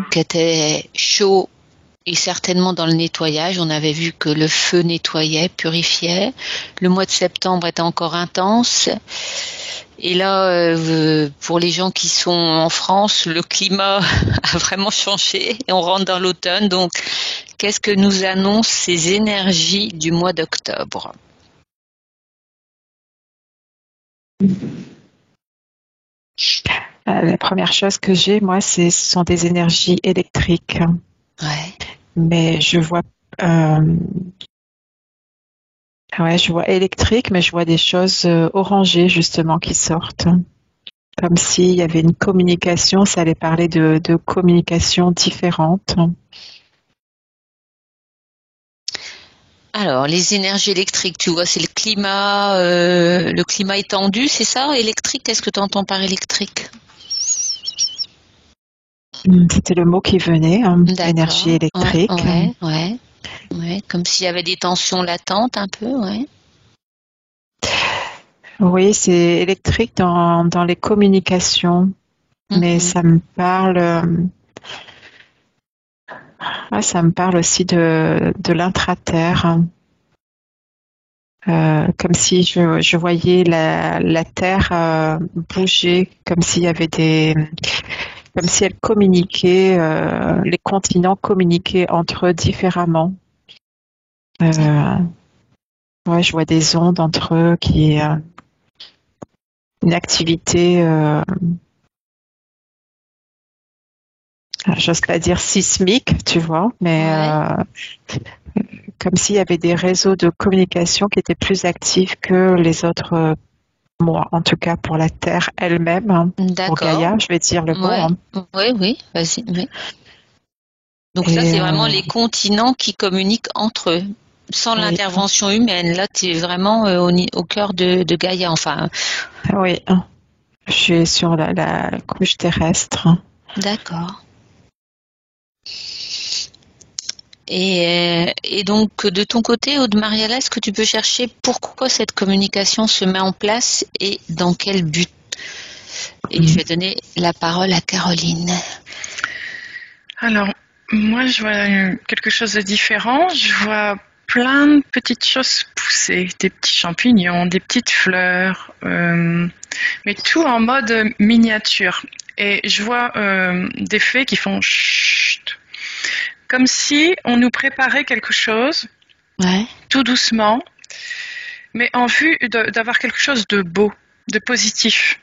Qui était chaud et certainement dans le nettoyage. On avait vu que le feu nettoyait, purifiait. Le mois de septembre était encore intense. Et là, pour les gens qui sont en France, le climat a vraiment changé et on rentre dans l'automne. Donc, qu'est-ce que nous annoncent ces énergies du mois d'octobre ? La première chose que j'ai, moi, ce sont des énergies électriques. Ouais. Mais je vois électrique, mais je vois des choses orangées justement qui sortent. Comme s'il y avait une communication, ça allait parler de communication différente. Alors, les énergies électriques, tu vois, c'est le climat étendu, c'est ça, électrique? Qu'est-ce que tu entends par électrique? C'était le mot qui venait, énergie électrique. Ouais, comme s'il y avait des tensions latentes un peu, ouais. Oui, c'est électrique dans les communications, mais ça me parle aussi de l'intra-terre. Comme si je voyais la Terre bouger, comme s'il y avait comme si elle communiquait, les continents communiquaient entre eux différemment. Je vois des ondes entre eux une activité, j'ose pas dire sismique, tu vois, mais comme s'il y avait des réseaux de communication qui étaient plus actifs que les autres. Moi, en tout cas, pour la Terre elle-même, pour Gaïa, je vais dire le mot. Oui, vas-y. Oui. Donc ça, c'est vraiment les continents qui communiquent entre eux, sans l'intervention humaine. Là, tu es vraiment au cœur de Gaïa, enfin. Oui, je suis sur la couche terrestre. D'accord. Et donc, de ton côté, Aude Mariala, est-ce que tu peux chercher pourquoi cette communication se met en place et dans quel but? Et je vais donner la parole à Caroline. Alors, moi, je vois quelque chose de différent. Je vois plein de petites choses pousser, des petits champignons, des petites fleurs, mais tout en mode miniature. Et je vois des fées qui font chut, comme si on nous préparait quelque chose, tout doucement, mais en vue d'avoir quelque chose de beau, de positif.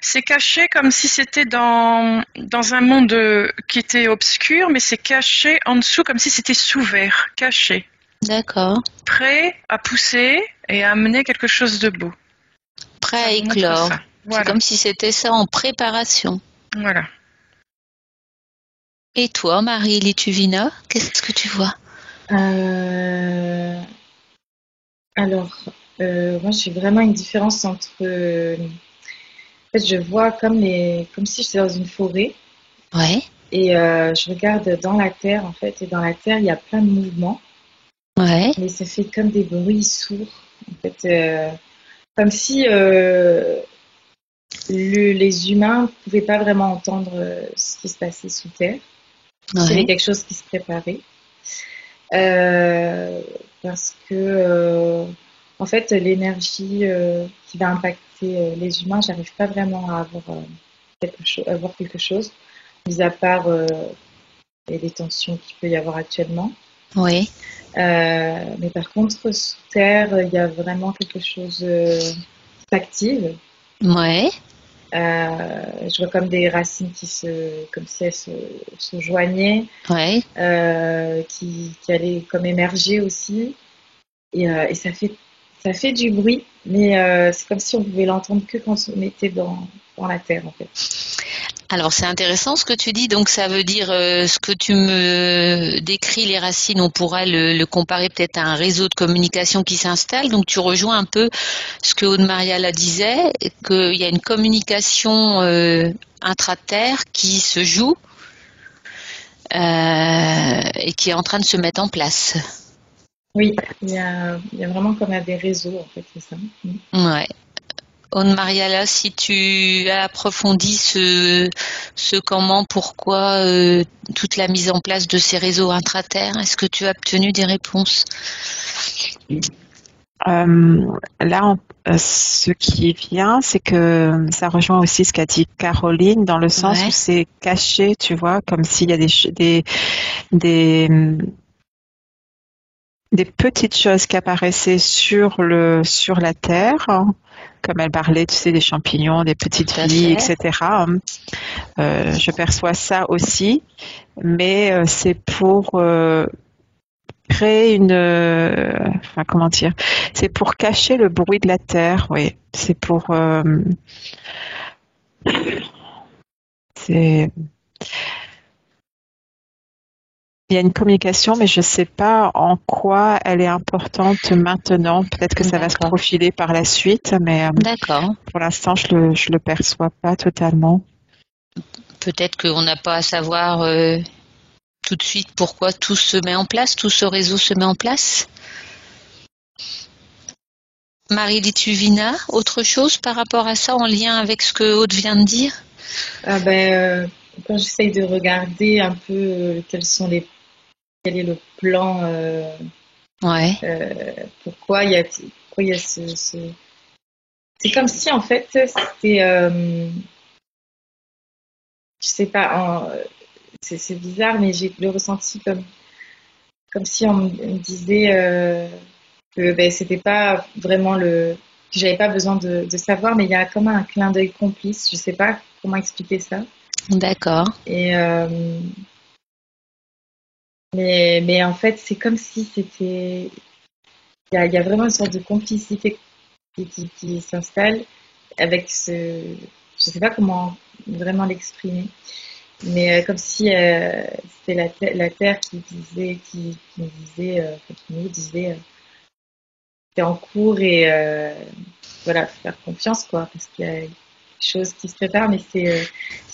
C'est caché comme si c'était dans un monde qui était obscur, mais c'est caché en dessous comme si c'était sous verre, caché. D'accord. Prêt à pousser et à amener quelque chose de beau. Prêt à éclore. Voilà. C'est comme si c'était ça en préparation. Voilà. Et toi, Marie Lituvina, qu'est-ce que tu vois? Alors, moi, j'ai vraiment une différence entre... en fait, je vois comme si j'étais dans une forêt. Ouais. Et je regarde dans la terre, en fait. Et dans la terre, il y a plein de mouvements. Ouais. Mais ça fait comme des bruits sourds. En fait, comme si les humains ne pouvaient pas vraiment entendre ce qui se passait sous terre. Il y avait quelque chose qui se préparait. Parce que, en fait, l'énergie qui va impacter les humains, j'arrive pas vraiment à avoir quelque chose, mis à part les tensions qu'il peut y avoir actuellement. Oui. Mais par contre, sous terre, il y a vraiment quelque chose qui s'active. Ouais. Je vois comme des racines comme si elles se joignaient, qui allaient comme émerger aussi, et ça fait du bruit, mais c'est comme si on pouvait l'entendre que quand on était dans la terre, en fait. Alors c'est intéressant ce que tu dis, donc ça veut dire ce que tu me décris, les racines, on pourrait le comparer peut-être à un réseau de communication qui s'installe, donc tu rejoins un peu ce que Aude Mariala disait, qu'il y a une communication intra-terre qui se joue et qui est en train de se mettre en place. Oui, il y a vraiment comme des réseaux, en fait, c'est ça. Ouais. Anne Mariala, si tu as approfondi ce comment, pourquoi, toute la mise en place de ces réseaux intra-terre, est-ce que tu as obtenu des réponses? Là, ce qui vient, c'est que ça rejoint aussi ce qu'a dit Caroline, dans le sens où c'est caché, tu vois, comme s'il y a des petites choses qui apparaissaient sur la Terre, hein, comme elle parlait, tu sais, des champignons, des petites vies, etc. Je perçois ça aussi, mais c'est pour créer comment dire, c'est pour cacher le bruit de la terre, oui. C'est pour, il y a une communication, mais je ne sais pas en quoi elle est importante maintenant. Peut-être que ça va se profiler par la suite, mais pour l'instant, je le perçois pas totalement. Peut-être qu'on n'a pas à savoir tout de suite pourquoi tout se met en place, tout ce réseau se met en place. Marie Lituvina, autre chose par rapport à ça en lien avec ce que Aude vient de dire? Quand j'essaye de regarder un peu quel est le plan, pourquoi il y a ce... C'est comme si en fait c'était, je sais pas, c'est bizarre, mais j'ai le ressenti comme si on me disait que c'était pas vraiment que j'avais pas besoin de savoir, mais il y a comme un clin d'œil complice. Je sais pas comment expliquer ça. D'accord. Et mais en fait, c'est comme si c'était. Il y a vraiment une sorte de complicité qui s'installe avec ce. Je sais pas comment vraiment l'exprimer, mais comme si c'était la Terre qui nous disait c'est en cours et voilà, faire confiance quoi, parce qu'il y a des choses qui se préparent, mais c'est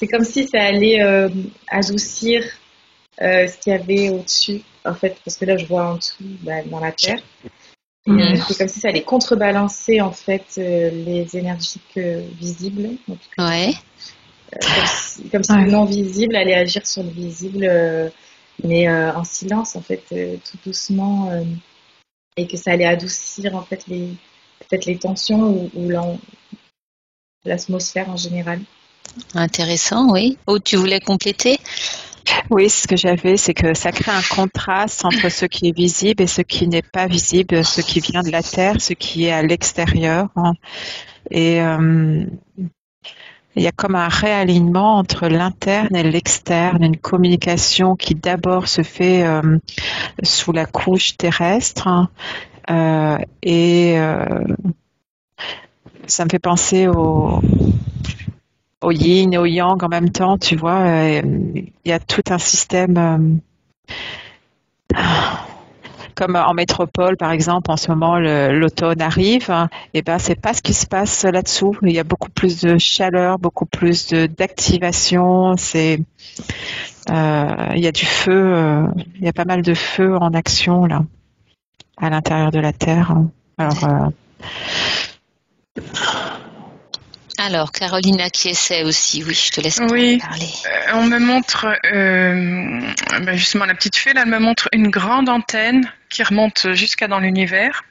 comme si ça allait adoucir ce qu'il y avait au-dessus, en fait, parce que là je vois en dessous dans la Terre. Et c'est comme si ça allait contrebalancer en fait les énergies visibles. Donc, comme si le non visible allait agir sur le visible, mais en silence en fait, tout doucement, et que ça allait adoucir en fait peut-être les tensions ou l'atmosphère en général. Intéressant, oui. Aude, tu voulais compléter? Oui, ce que j'avais, c'est que ça crée un contraste entre ce qui est visible et ce qui n'est pas visible, ce qui vient de la Terre, ce qui est à l'extérieur. Hein. Et il y a comme un réalignement entre l'interne et l'externe, une communication qui d'abord se fait sous la couche terrestre, hein, et ça me fait penser au yin et au yang en même temps, tu vois. Il y a tout un système, comme en métropole par exemple, en ce moment l'automne arrive, hein, et ben c'est pas ce qui se passe là-dessous. Il y a beaucoup plus de chaleur, beaucoup plus d'activation. Il y a du feu, il y a pas mal de feu en action là, à l'intérieur de la Terre. Alors, Caroline acquiesçait aussi. Oui, je te laisse parler. On me montre, justement la petite fée, là, elle me montre une grande antenne qui remonte jusqu'à dans l'univers.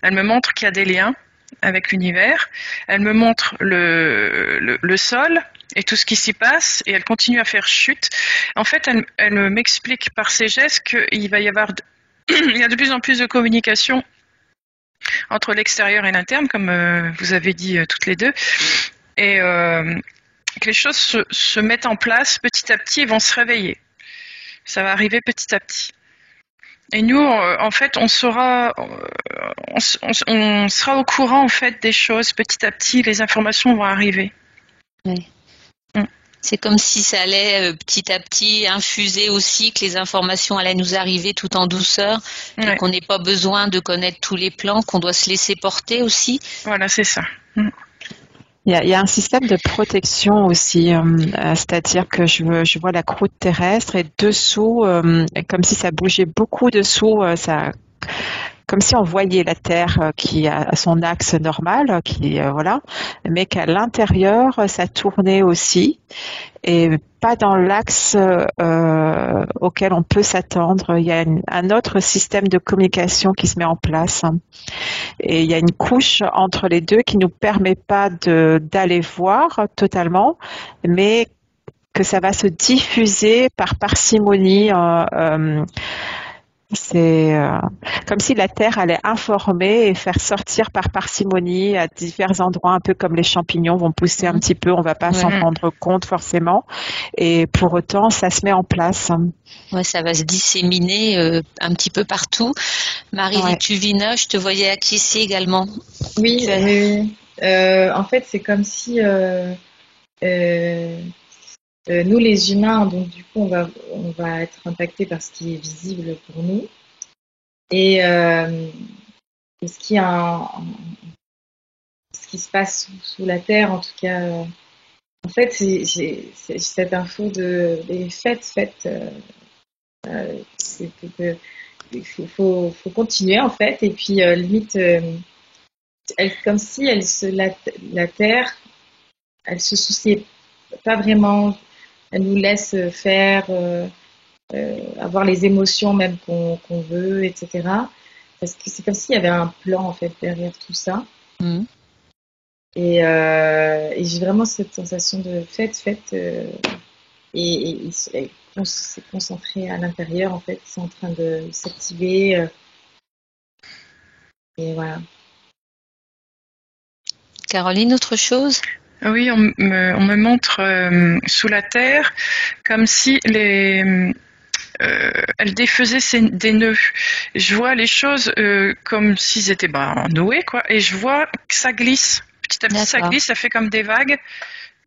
Elle me montre qu'il y a des liens avec l'univers. Elle me montre le sol et tout ce qui s'y passe, et elle continue à faire chute. En fait, elle m'explique par ses gestes qu'il va y avoir... il y a de plus en plus de communication entre l'extérieur et l'interne, comme vous avez dit toutes les deux, et que les choses se mettent en place petit à petit et vont se réveiller. Ça va arriver petit à petit. Et nous, en fait, on sera au courant en fait des choses petit à petit. Les informations vont arriver. Oui. C'est comme si ça allait petit à petit infuser aussi, que les informations allaient nous arriver tout en douceur, et qu'on n'ait pas besoin de connaître tous les plans, qu'on doit se laisser porter aussi. Voilà, c'est ça. Il y a un système de protection aussi, c'est-à-dire que je vois la croûte terrestre et dessous, comme si ça bougeait beaucoup dessous, comme si on voyait la Terre qui a son axe normal, voilà, mais qu'à l'intérieur, ça tournait aussi, et pas dans l'axe auquel on peut s'attendre. Il y a un autre système de communication qui se met en place. Et il y a une couche entre les deux qui nous permet pas d'aller voir totalement, mais que ça va se diffuser par parcimonie. C'est comme si la Terre allait informer et faire sortir par parcimonie à divers endroits, un peu comme les champignons vont pousser un petit peu, on va pas s'en rendre compte forcément. Et pour autant, ça se met en place. Ouais, ça va se disséminer un petit peu partout. Marie Lituvina, je te voyais acquiescer également. Oui, oui. En fait, c'est comme si nous, les humains, donc du coup, on va être impacté par ce qui est visible pour nous. Et ce qui se passe sous la Terre, en tout cas, en fait, j'ai cette info des fêtes. Il faut continuer, en fait. Et puis, limite, comme si la Terre, elle se souciait pas vraiment. Elle nous laisse faire, avoir les émotions même qu'on veut, etc. Parce que c'est comme s'il y avait un plan en fait derrière tout ça. Et j'ai vraiment cette sensation de fête, et c'est concentré à l'intérieur en fait. Ils sont en train de s'activer. Et voilà. Caroline, autre chose? Oui, on me montre sous la terre comme si elle défaisait des nœuds. Je vois les choses comme s'ils étaient noués, quoi, et je vois que ça glisse. Petit à petit, ça glisse, ça fait comme des vagues,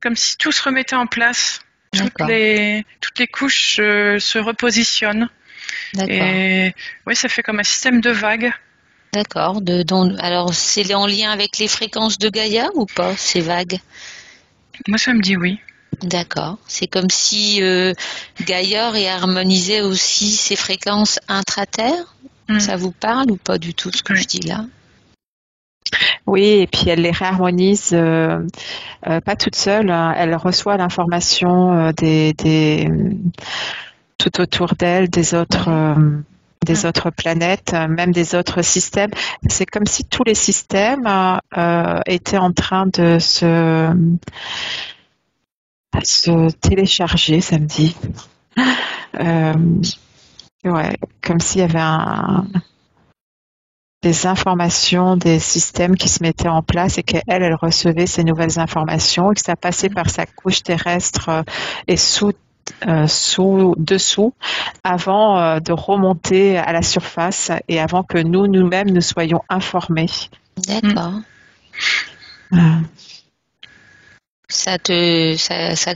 comme si tout se remettait en place. Toutes les couches se repositionnent. Et oui, ça fait comme un système de vagues. D'accord. Alors, c'est en lien avec les fréquences de Gaïa ou pas, ces vagues? Moi, ça me dit oui. D'accord. C'est comme si Gaïa réharmonisait aussi ses fréquences intra-terre. Ça vous parle ou pas du tout ce que je dis là? Oui, et puis elle les réharmonise pas toute seule. Elle reçoit l'information tout autour d'elle, des autres planètes, même des autres systèmes. C'est comme si tous les systèmes étaient en train de se télécharger, ça me dit. Ouais, comme s'il y avait des informations, des systèmes qui se mettaient en place et qu'elle recevait ces nouvelles informations et que ça passait par sa couche terrestre et dessous avant de remonter à la surface et avant que nous-mêmes nous soyons informés. D'accord. Ça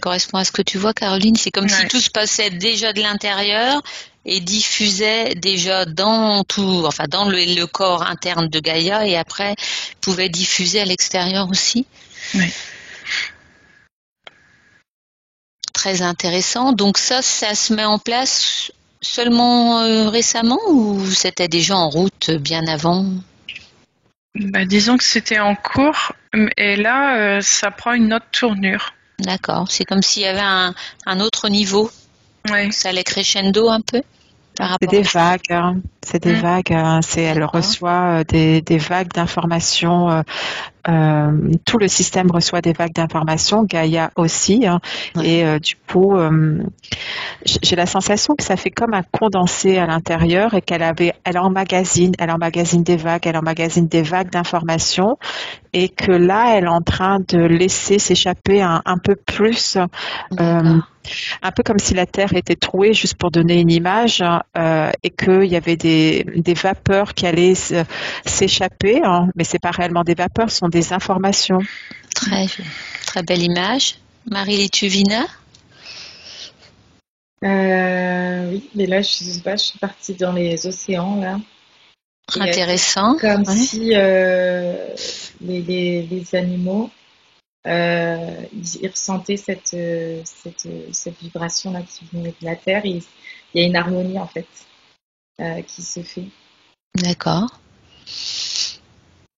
correspond à ce que tu vois, Caroline. C'est comme si tout se passait déjà de l'intérieur et diffusait déjà dans le corps interne de Gaïa et après pouvait diffuser à l'extérieur aussi. Oui. Très intéressant. Donc ça se met en place seulement récemment ou c'était déjà en route bien avant? Disons que c'était en cours et là, ça prend une autre tournure. D'accord. C'est comme s'il y avait un autre niveau. Oui. Ça allait crescendo un peu par rapport. C'est des vagues. C'est des vagues. Elle reçoit des vagues d'informations. Tout le système reçoit des vagues d'informations, Gaïa aussi, et du coup, j'ai la sensation que ça fait comme un condensé à l'intérieur et elle emmagasine des vagues d'informations et que là, elle est en train de laisser s'échapper un peu plus. Un peu comme si la Terre était trouée, juste pour donner une image, et qu'il y avait des vapeurs qui allaient s'échapper, mais c'est pas réellement des vapeurs, ce sont des informations. Très, très belle image. Marie Lituvina? Oui, mais là, je sais pas, je suis partie dans les océans, là. Intéressant. Comme si les animaux il ressentait cette vibration-là qui venait de la Terre. Et il y a une harmonie, en fait, qui se fait. D'accord.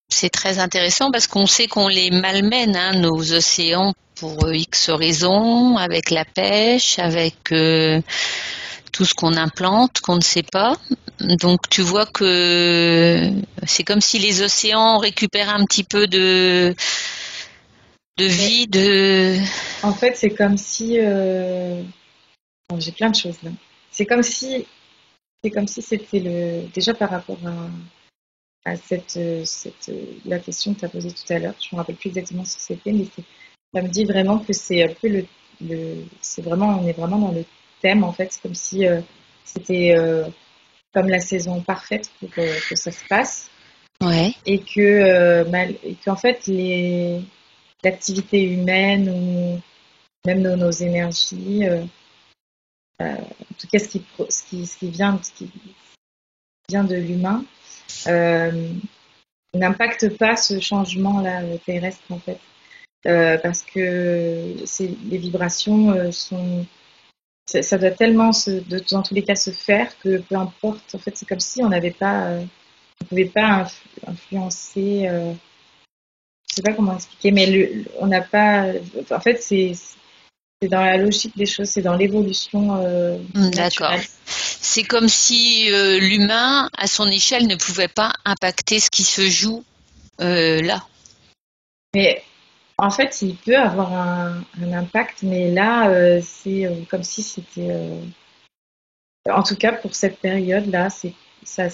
C'est très intéressant parce qu'on sait qu'on les malmène, hein, nos océans, pour X raisons, avec la pêche, avec tout ce qu'on implante, qu'on ne sait pas. Donc tu vois que c'est comme si les océans récupèrent un petit peu de vie, En fait, c'est comme si... bon, j'ai plein de choses là. C'est comme si c'était déjà par rapport à la question que tu as posée tout à l'heure. Je me rappelle plus exactement ce que c'était, mais ça me dit vraiment que c'est un peu on est vraiment dans le thème, en fait. C'est comme si c'était comme la saison parfaite pour que ça se passe. Ouais. Et qu'en fait, l'activité humaine ou même nos énergies, en tout cas ce qui vient de l'humain, n'impacte pas ce changement-là terrestre, en fait. Parce que les vibrations ça doit tellement dans tous les cas se faire que peu importe, en fait c'est comme si on pouvait pas influencer, je sais pas comment expliquer, mais on n'a pas, en fait c'est dans la logique des choses, c'est dans l'évolution naturelle. D'accord. C'est comme si l'humain, à son échelle, ne pouvait pas impacter ce qui se joue là. Mais en fait, il peut avoir un impact, mais là, c'est comme si c'était... en tout cas, pour cette période-là, ça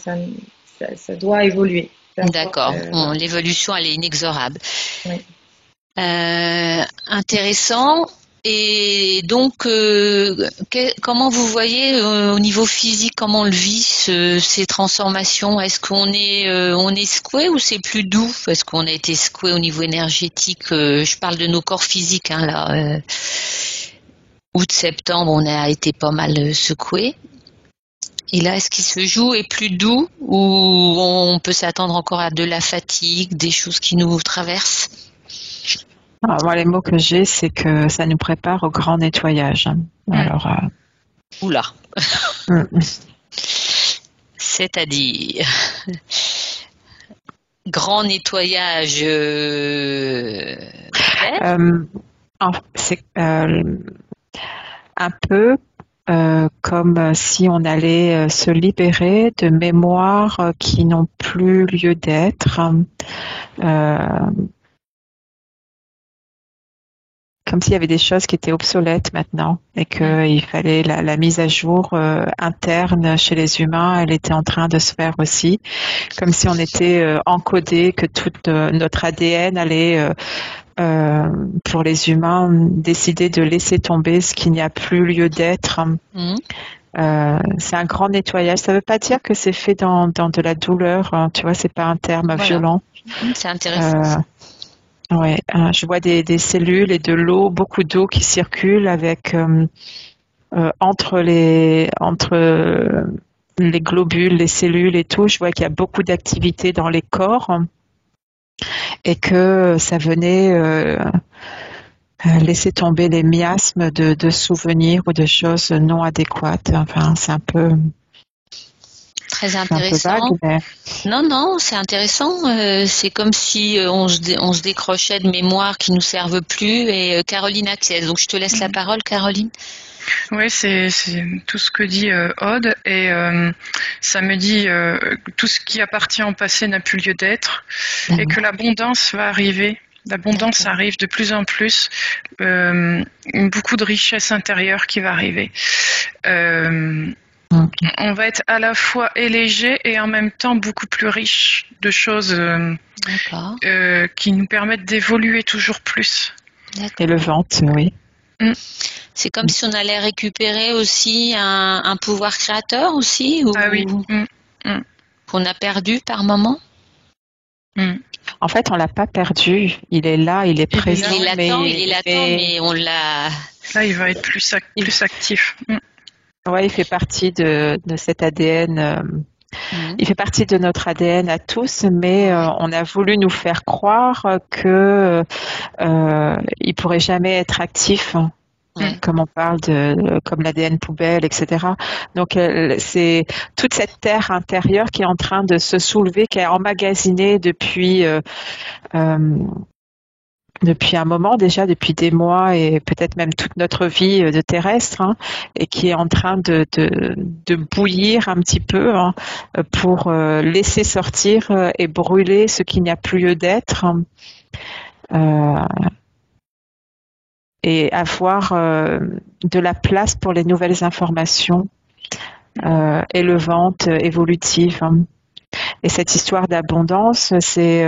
doit évoluer. D'accord. L'évolution, elle est inexorable. Oui. Intéressant. Et donc, comment vous voyez au niveau physique, comment on le vit, ces transformations? Est-ce qu'on est secoué ou c'est plus doux? Est-ce qu'on a été secoué au niveau énergétique? Je parle de nos corps physiques, hein, là. Août-septembre, on a été pas mal secoué. Et là, est-ce qu'il se joue est plus doux ou on peut s'attendre encore à de la fatigue, des choses qui nous traversent? Alors, moi, les mots que j'ai, c'est que ça nous prépare au grand nettoyage. Alors, Oula. C'est-à-dire grand nettoyage. C'est un peu comme si on allait se libérer de mémoires qui n'ont plus lieu d'être. Comme s'il y avait des choses qui étaient obsolètes maintenant et qu'il fallait la mise à jour interne chez les humains, elle était en train de se faire aussi. Comme si on était encodé, que tout notre ADN allait, pour les humains, décider de laisser tomber ce qui n'y a plus lieu d'être. C'est un grand nettoyage. Ça ne veut pas dire que c'est fait dans de la douleur. Hein, tu vois, c'est pas un terme violent. C'est intéressant. Ouais, je vois des cellules et de l'eau, beaucoup d'eau qui circule avec entre les globules, les cellules et tout. Je vois qu'il y a beaucoup d'activité dans les corps et que ça venait laisser tomber les miasmes de souvenirs ou de choses non adéquates. Enfin, c'est un peu... Très intéressant. Vague, mais... Non, c'est intéressant. C'est comme si on se décrochait de mémoires qui nous servent plus. Et Caroline Axiès, donc je te laisse la parole, Caroline. Oui, c'est tout ce que dit Aude, et ça me dit tout ce qui appartient au passé n'a plus lieu d'être, et que l'abondance va arriver. L'abondance arrive de plus en plus, beaucoup de richesse intérieure qui va arriver. On va être à la fois léger et en même temps beaucoup plus riche de choses qui nous permettent d'évoluer toujours plus. Élevantes, oui. C'est comme si on allait récupérer aussi un pouvoir créateur aussi, ou qu'on a perdu par moment. En fait, on l'a pas perdu. Il est là, il est présent. Il est latent, mais on l'a. Là, il va être plus actif. Ouais, il fait partie de cet ADN Il fait partie de notre ADN à tous, mais on a voulu nous faire croire que il pourrait jamais être actif. Comme on parle comme l'ADN poubelle, etc. Donc c'est toute cette terre intérieure qui est en train de se soulever, qui est emmagasinée depuis un moment déjà, depuis des mois et peut-être même toute notre vie de terrestre, et qui est en train de bouillir un petit peu pour laisser sortir et brûler ce qui n'y a plus lieu d'être. Et avoir de la place pour les nouvelles informations élevantes, évolutives. Et cette histoire d'abondance, c'est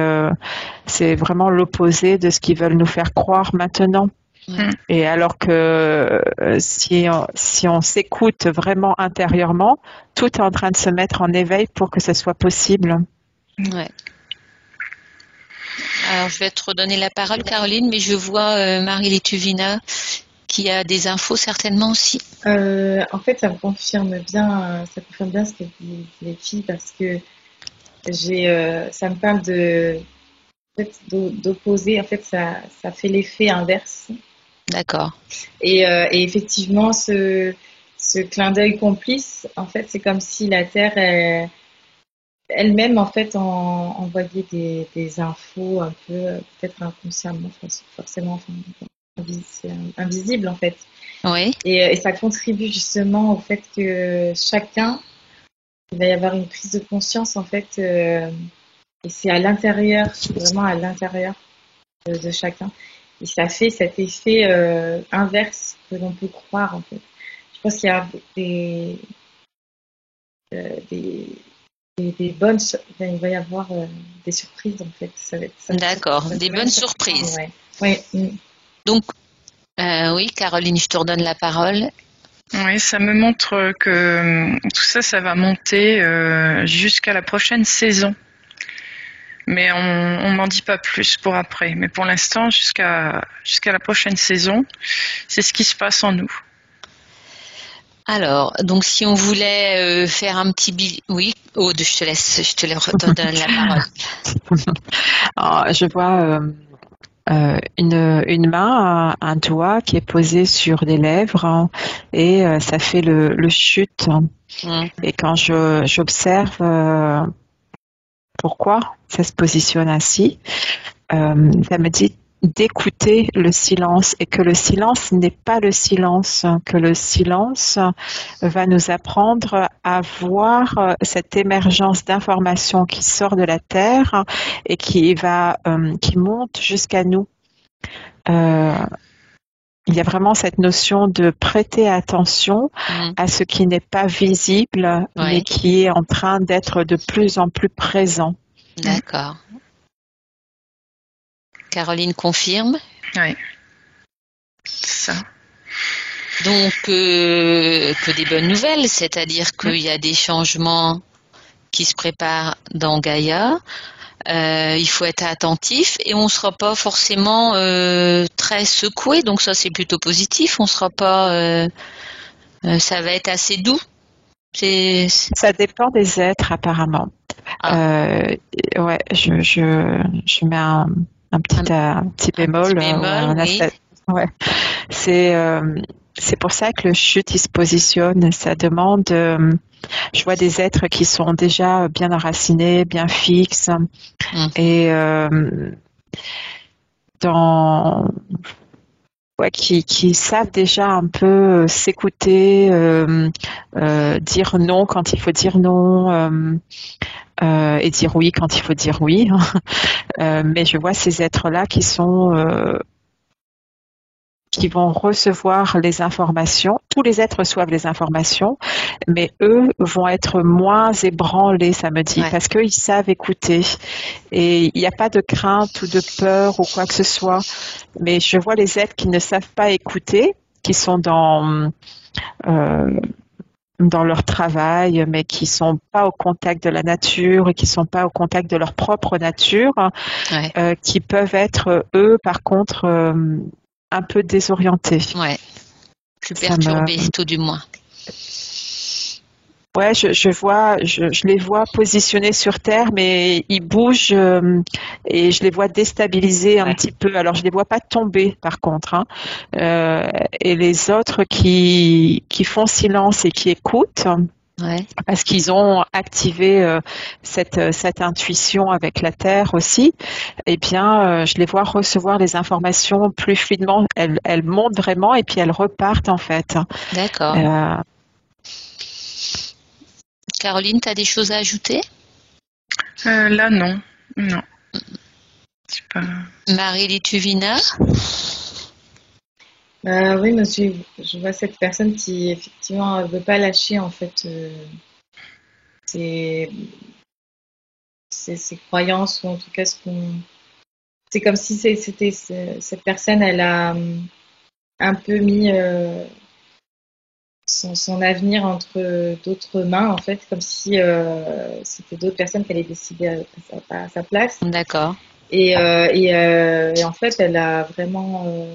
vraiment l'opposé de ce qu'ils veulent nous faire croire maintenant. Et alors que si on s'écoute vraiment intérieurement, tout est en train de se mettre en éveil pour que ce soit possible. Ouais. Alors, je vais te redonner la parole, Caroline, mais je vois Marie-Létuvina qui a des infos certainement aussi. En fait, ça confirme bien ce que disent les filles, parce que ça me parle d'opposer. En fait, ça fait l'effet inverse. D'accord. Et effectivement, ce clin d'œil complice, en fait, c'est comme si la Terre elle-même, en fait, envoyait des infos un peu, peut-être inconsciemment, forcément, c'est invisible, en fait. Oui. Et ça contribue justement au fait que chacun, il va y avoir une prise de conscience, en fait, et c'est à l'intérieur, vraiment à l'intérieur de chacun. Et ça fait cet effet inverse que l'on peut croire, en fait. Je pense qu'il y a des bonnes, il va y avoir des surprises, en fait. D'accord, des bonnes surprises. Ouais. Donc, oui, Caroline, je te redonne la parole. Oui, ça me montre que tout ça va monter jusqu'à la prochaine saison. Mais on m'en dit pas plus pour après. Mais pour l'instant, jusqu'à la prochaine saison, c'est ce qui se passe en nous. Alors, donc si on voulait faire un petit oui, Aude, je te redonne la parole. Alors, je vois une main, un doigt qui est posé sur les lèvres, et ça fait le chute. Et quand j'observe pourquoi ça se positionne ainsi, ça me dit d'écouter le silence, et que le silence n'est pas le silence, que le silence va nous apprendre à voir cette émergence d'informations qui sort de la terre et qui monte jusqu'à nous. Il y a vraiment cette notion de prêter attention à ce qui n'est pas visible, mais qui est en train d'être de plus en plus présent. D'accord. Caroline confirme. Oui, c'est ça. Donc, que des bonnes nouvelles, c'est-à-dire qu'il y a des changements qui se préparent dans Gaïa. Il faut être attentif et on ne sera pas forcément très secoué, donc ça c'est plutôt positif. On sera pas, ça va être assez doux. Ça dépend des êtres apparemment. Ouais, je mets un petit bémol. Oui. Ouais. C'est pour ça que le chute il se positionne. Ça demande. Je vois des êtres qui sont déjà bien enracinés, bien fixes, et qui savent déjà un peu s'écouter, dire non quand il faut dire non, et dire oui quand il faut dire oui. Mais je vois ces êtres-là qui vont recevoir les informations. Tous les êtres reçoivent les informations, mais eux vont être moins ébranlés, ça me dit, parce qu'ils savent écouter. Et il n'y a pas de crainte ou de peur ou quoi que ce soit. Mais je vois les êtres qui ne savent pas écouter, qui sont dans leur travail, mais qui sont pas au contact de la nature et qui sont pas au contact de leur propre nature, qui peuvent être, eux, par contre, un peu désorienté. Ouais. Plus perturbé, tout du moins. Ouais, je les vois positionnés sur Terre, mais ils bougent et je les vois déstabilisés un petit peu. Alors, je les vois pas tomber, par contre, hein. Et les autres qui font silence et qui écoutent, Ouais. parce qu'ils ont activé cette intuition avec la Terre aussi, eh bien, je les vois recevoir les informations plus fluidement. Elles montent vraiment et puis elles repartent en fait. D'accord. Caroline, tu as des choses à ajouter? Là, non. Non. C'est pas... Marie-Lituvina? Oui, monsieur, je vois cette personne qui effectivement ne veut pas lâcher en fait ses, ses croyances, ou en tout cas ce qu'on. C'est comme si cette personne, elle a un peu mis son avenir entre d'autres mains, en fait, comme si c'était d'autres personnes qui allaient décider à sa place. D'accord. Et en fait, elle a vraiment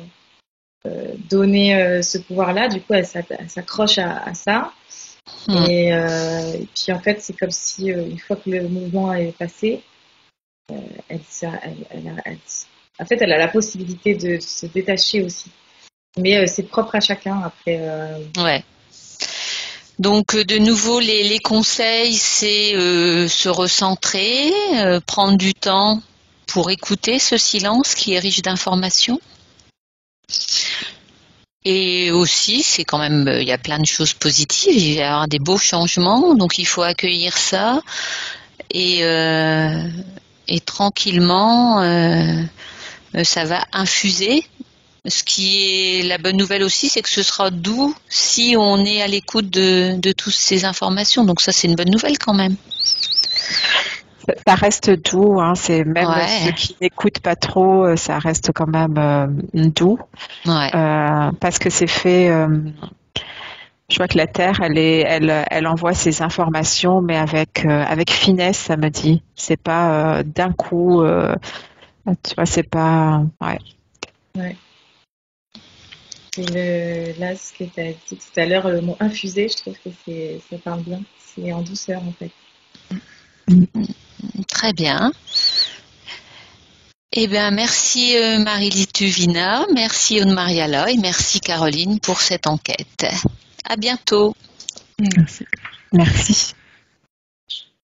donné ce pouvoir-là. Du coup, elle s'accroche à ça. Et puis, en fait, c'est comme si, une fois que le mouvement est passé, en fait, elle a la possibilité de se détacher aussi. Mais c'est propre à chacun après. Ouais. Donc de nouveau les conseils, c'est se recentrer, prendre du temps pour écouter ce silence qui est riche d'informations. Et aussi, c'est quand même, il y a plein de choses positives, il va y avoir des beaux changements, donc il faut accueillir ça et tranquillement, ça va infuser. Ce qui est la bonne nouvelle aussi, c'est que ce sera doux si on est à l'écoute de toutes ces informations. Donc ça, c'est une bonne nouvelle quand même. Ça reste doux, hein, c'est même Ouais. ceux qui n'écoutent pas trop, ça reste quand même doux. Ouais. Parce que c'est fait. Je vois que la Terre, elle envoie ses informations, mais avec finesse, ça me dit. C'est pas d'un coup. Tu vois, c'est pas. Ouais. Ouais. Et là, ce que tu as dit tout à l'heure, le mot infusé, je trouve que ça parle bien. C'est en douceur, en fait. Très bien. Eh bien, merci Marie-Lituvina, merci Aude-Mariala et merci Caroline pour cette enquête. À bientôt. Merci. Merci.